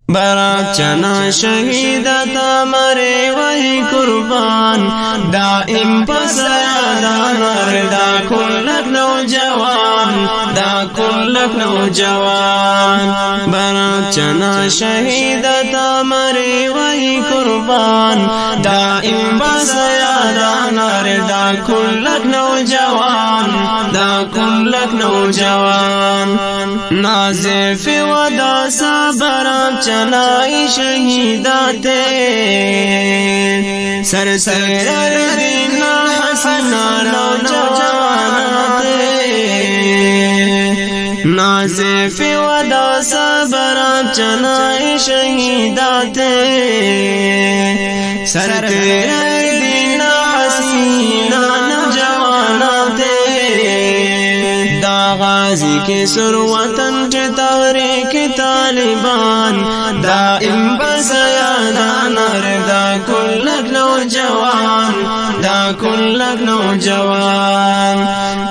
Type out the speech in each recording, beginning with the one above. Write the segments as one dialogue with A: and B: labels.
A: برات چنا شهیدتا مرے وہی قربان دائم پس یادان دا کلک نوجوان دا کلک نوجوان برات چنا شهیدتا مرے وہی قربان دائم پس یادان دا کلک نوجوان دا کلک نوجوان نازف ودا صبرام چنائی شہیداتے سر سر دینا حسنا نوجواناتے نازف ودا صبرام چنائی شہیداتے سر سر دینا حسنا نوجواناتے غازی کے سر وطن کے تحریک طالبان دائم بس یادان دا کلک نوجوان دا کلک نوجوان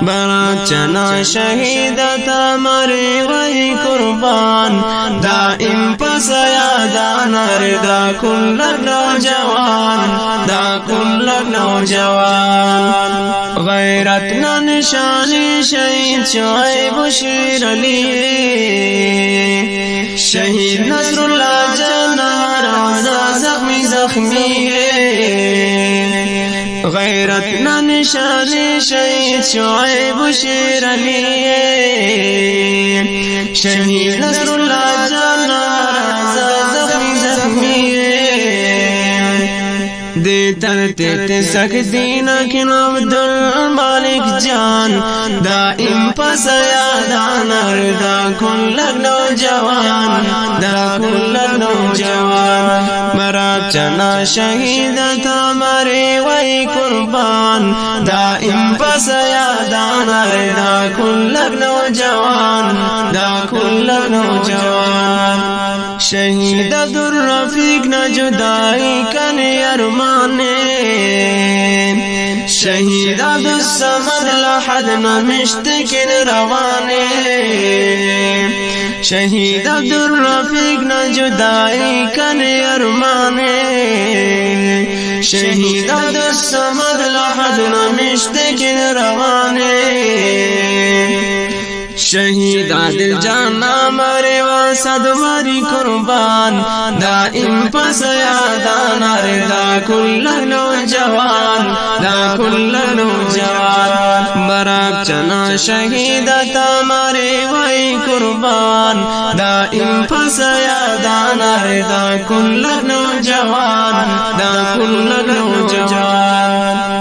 A: برات چنا شہیدتا مرے وہی قربان دائم پس یادان دا کلک نوجوان دا کلک نوجوان غیرت نشانی شہید شعیب شیر علی شہید نصر اللہ جانا روزہ زخمی زخمی غیرت نشانی شہید شعیب شیر علی شہید نصر اللہ جانا روزہ زخمی زخمی ترتے سکدین کن عبدالمالک جان دائم پس یادان دا کلک نوجوان دا کلک نوجوان برات چنا شہیدتا مرے وہی قربان دائم پس یادان دا کلک نوجوان دا کلک نوجوان شہید عبدالرفیق نہ جدائی کنے ارمانے شہید عبدالصمد لحد نہ مشتکن روانے شہید عبدالرفیق نہ جدائی کنے ارمانے شہید عبدالصمد لحد نہ مشتکن روانے شہید عادل جانا مرے واسد وری قربان دائم پس یادان دا کلک نوجوان دا کلک نوجوان برات چنا شہیدتا مرے وہی قربان دائم پس یادان دا کلک نوجوان دا کلک نوجوان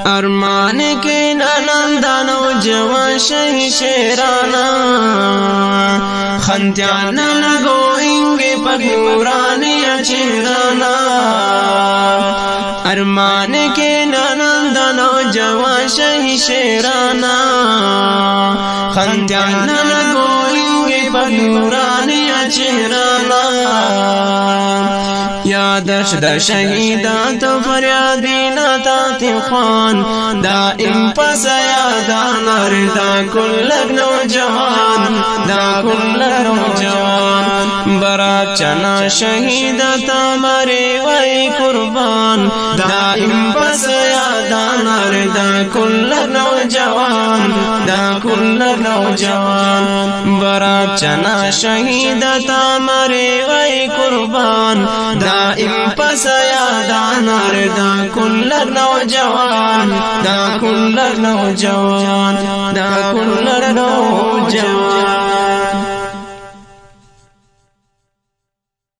A: ارمان کے نندا نوجوان شہی شیرانا خنتیانا لگوئنگے پگورانی چہرانا ارمان کے نندا نوجوان شہی شیرانا خنتیانا لگوئنگے پگورانی چہرانا یادش دا شہیدان تو فریادینا تاتی خوان دائم پس یادان دا کلک نوجوان دا کلک نوجوان برات چنا شہیدتا مرے وہی قربان دائم پس یادان دا کلک نوجوان دا کلک نوجوان برات چنا شہیدتا مرے وہی قربان دائم پس یادان دا کلک نوجوان دا کلک نوجوان دا کلک نوجوان